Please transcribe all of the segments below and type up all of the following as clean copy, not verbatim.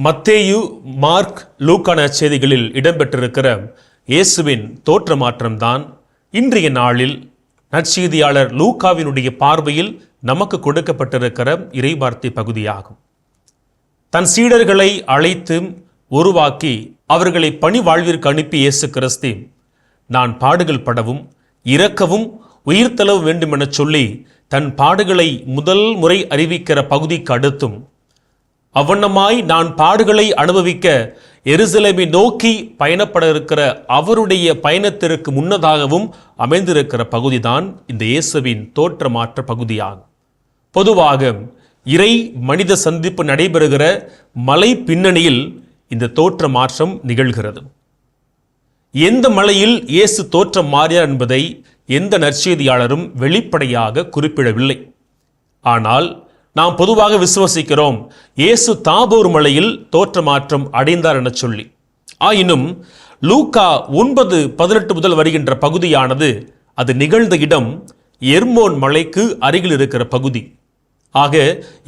மத்தேயு, மார்க், லூக்கா நற்செய்திகளில் இடம்பெற்றிருக்கிற இயேசுவின் தோற்ற மாற்றம்தான் இன்றைய நாளில் நற்செய்தியாளர் லூக்காவினுடைய பார்வையில் நமக்கு கொடுக்கப்பட்டிருக்கிற இறைவார்த்தை பகுதியாகும். தன் சீடர்களை அழைத்து உருவாக்கி அவர்களை பணி வாழ்விற்கு அனுப்பி இயேசு கிறிஸ்து, நான் பாடுகள் படவும் இறக்கவும் உயிர்த்தளவு வேண்டும் என சொல்லி தன் பாடுகளை முதல் முறை அறிவிக்கிற பகுதிக்கு அடுத்தும், அவ்வண்ணமாய் நான் பாடுகளை அனுபவிக்க எருசலேமை நோக்கி பயணப்பட இருக்கிற அவருடைய பயணத்திற்கு முன்னதாகவும் அமைந்திருக்கிற பகுதிதான் இந்த இயேசுவின் தோற்ற மாற்ற பகுதியாகும். பொதுவாக இறை மனித சந்திப்பு நடைபெறுகிற மலை பின்னணியில் இந்த தோற்ற மாற்றம் நிகழ்கிறது. எந்த மலையில் இயேசு தோற்றம் மாறினார் என்பதை எந்த நற்செய்தியாளரும் வெளிப்படையாக குறிப்பிடவில்லை. ஆனால் நாம் பொதுவாக விசுவசிக்கிறோம் இயேசு தாபோர் மலையில் தோற்ற மாற்றம் அடைந்தார் என சொல்லி. ஆயினும் லூக்கா 9:18 முதல் வருகின்ற பகுதியானது அது நிகழ்ந்த இடம் எர்மோன் மலைக்கு அருகில் இருக்கிற பகுதி. ஆக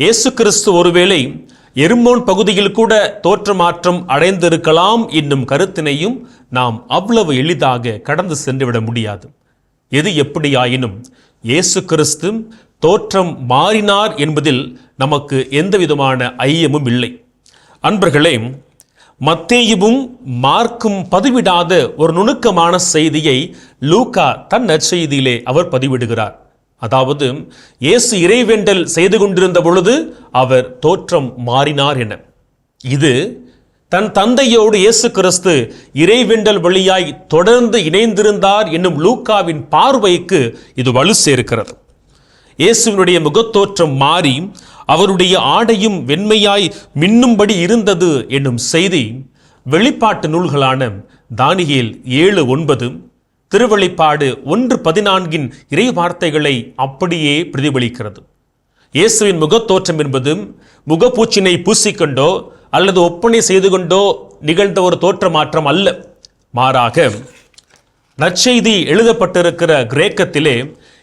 இயேசு கிறிஸ்து ஒருவேளை எர்மோன் பகுதியில் கூட தோற்ற மாற்றம் அடைந்திருக்கலாம் என்னும் கருத்தினையும் நாம் அவ்வளவு எளிதாக கடந்து சென்றுவிட முடியாது. எது எப்படியாயினும் இயேசு கிறிஸ்து தோற்றம் மாறினார் என்பதில் நமக்கு எந்த விதமான ஐயமும் இல்லை. அன்பர்களே, மத்தேயுவும் மார்க்கும் பதிவிடாத ஒரு நுணுக்கமான செய்தியை லூக்கா தன் நற்செய்தியிலே அவர் பதிவிடுகிறார். அதாவது இயேசு இறைவேண்டல் செய்து கொண்டிருந்த பொழுது அவர் தோற்றம் மாறினார் என. இது தன் தந்தையோடு இயேசு கிறிஸ்து இறைவேண்டல் வழியாய் தொடர்ந்து இணைந்திருந்தார் என்னும் லூக்காவின் பார்வைக்கு இது வலு சேர்க்கிறது. இயேசுவினுடைய முகத்தோற்றம் மாறி அவருடைய ஆடையும் வெண்மையாய் மின்னும்படி இருந்தது என்னும் செய்தி வெளிப்பாட்டு நூல்களான தானியேல் 7:9, திருவெளிப்பாடு 1:14 இறை வார்த்தைகளை அப்படியே பிரதிபலிக்கிறது. இயேசுவின் முகத்தோற்றம் என்பது முகப்பூச்சினை பூசிக்கொண்டோ அல்லது ஒப்பனை செய்து கொண்டோ நிகழ்ந்த ஒரு தோற்ற மாற்றம் அல்ல. மாறாக நற்செய்தி எழுதப்பட்டிருக்கிற கிரேக்கத்திலே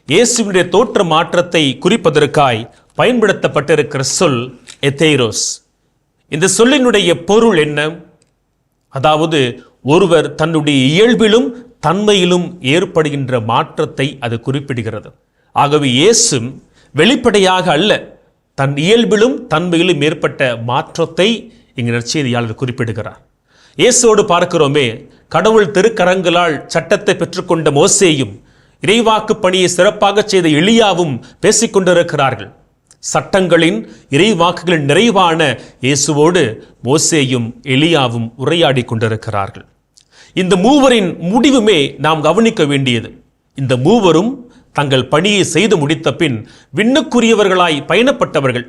இயேசுவினுடைய தோற்ற மாற்றத்தை குறிப்பதற்காய் பயன்படுத்தப்பட்டிருக்கிற சொல் எத்தேரோஸ். இந்த சொல்லினுடைய பொருள் என்ன? அதாவது ஒருவர் தன்னுடைய இயல்பிலும் தன்மையிலும் ஏற்படுகின்ற மாற்றத்தை அது குறிப்பிடுகிறது. ஆகவே இயேசு வெளிப்படையாக அல்ல, தன் இயல்பிலும் தன்மையிலும் ஏற்பட்ட மாற்றத்தை இங்கு நற்செய்தியாளர் குறிப்பிடுகிறார். இயேசுவோடு பார்க்கிறோமே, கடவுள் திருக்கரங்களால் சட்டத்தை பெற்றுக்கொண்ட மோசேயும் இறைவாக்கு பணியை சிறப்பாக செய்த எலியாவும் பேசிக்கொண்டிருக்கிறார்கள். சட்டங்களின் இறைவாக்குகளின் நிறைவான இயேசுவோடு மோசேயும் எலியாவும் உரையாடி கொண்டிருக்கிறார்கள். இந்த மூவரின் முடிவுமே நாம் கவனிக்க வேண்டியது. இந்த மூவரும் தங்கள் பணியை செய்து முடித்த பின் விண்ணுக்குரியவர்களாய் பயணப்பட்டவர்கள்.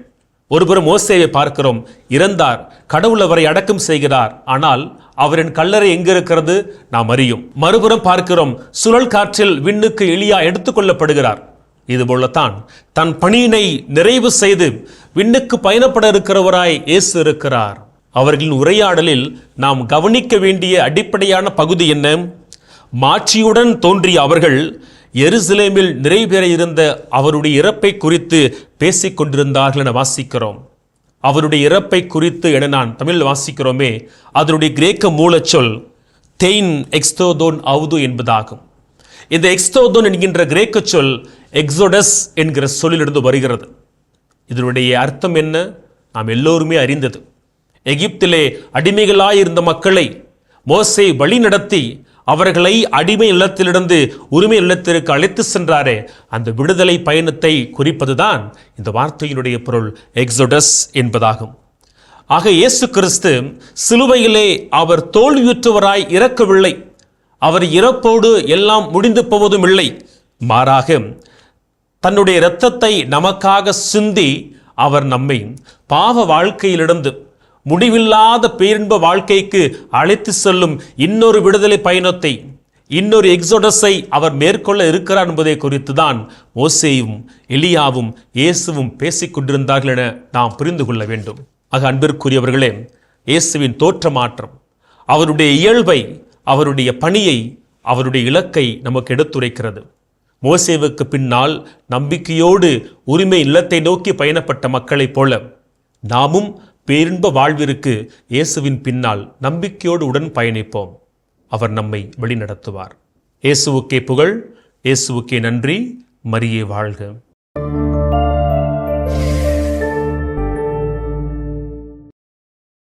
ஒருபுறம் மோசேயை பார்க்கிறோம், இறந்தார், கடவுள் அவரை அடக்கம் செய்கிறார், ஆனால் அவரின் கல்லறை எங்க இருக்கிறது நாம் அறியும். மறுபுறம் பார்க்கிறோம், சுழல் காற்றில் விண்ணுக்கு எலியா எடுத்துக்கொள்ளப்படுகிறார். இதுபோலத்தான் தன் பணியினை நிறைவு செய்து விண்ணுக்கு பயணப்பட இருக்கிறவராய் இயேசு இருக்கிறார். அவர்களின் உரையாடலில் நாம் கவனிக்க வேண்டிய அடிப்படையான பகுதி என்ன? மாட்சியுடன் தோன்றிய அவர்கள் எருசலேமில் நிறைவேற இருந்த அவருடைய இறப்பை குறித்து பேசிக் கொண்டிருந்தார்கள் என வாசிக்கிறோம். அவருடைய இறப்பை குறித்து என நான் தமிழ் வாசிக்கிறோமே, அதனுடைய கிரேக்க மூலச்சொல் தெயின் எக்ஸ்தோதோன் அவுது என்பதாகும். இந்த எக்ஸ்தோதோன் என்கின்ற கிரேக்க சொல் எக்ஸோடஸ் என்கிற சொல்லிலிருந்து வருகிறது. இதனுடைய அர்த்தம் என்ன? நாம் எல்லோருமே அறிந்தது. எகிப்திலே அடிமைகளாயிருந்த மக்களை மோசே வழி நடத்தி அவர்களை அடிமை நிலத்திலிருந்து உரிமை நிலத்திற்கு அழைத்து சென்றாரே, அந்த விடுதலை பயணத்தை குறிப்பதுதான் இந்த வார்த்தையினுடைய பொருள் எக்ஸோடஸ் என்பதாகும். ஆக இயேசு கிறிஸ்து சிலுவையிலே அவர் தோல்வியுற்றவராய் இறக்கவில்லை. அவர் இறப்போடு எல்லாம் முடிந்து போவதும் இல்லை. மாறாக தன்னுடைய இரத்தத்தை நமக்காக சிந்தி அவர் நம்மை பாவ வாழ்க்கையிலிருந்து முடிவில்லாத பேரின்ப வாழ்க்கைக்கு அழைத்து செல்லும் இன்னொரு விடுதலை பயணத்தை, இன்னொரு எக்ஸோடஸை அவர் மேற்கொள்ள இருக்கிறார் என்பதை குறித்து தான் மோசேயும் எலியாவும் இயேசுவும் பேசிக் கொண்டிருந்தார்கள் என நாம் புரிந்து கொள்ள வேண்டும். ஆக அன்பிற்குரியவர்களே, இயேசுவின் தோற்ற மாற்றம் அவருடைய இயல்பை, அவருடைய பணியை, அவருடைய இலக்கை நமக்கு எடுத்துரைக்கிறது. மோசேவுக்கு பின்னால் நம்பிக்கையோடு உரிமை இல்லத்தை நோக்கி பயணப்பட்ட மக்களைப் போல நாமும் பேரின்ப வாழ்விற்கு இயேசுவின் பின்னால் நம்பிக்கையோடு உடன் பயணிப்போம். அவர் நம்மை வழிநடத்துவார். இயேசுவுக்கே புகழ், இயேசுவுக்கே நன்றி. மரியே வாழ்க.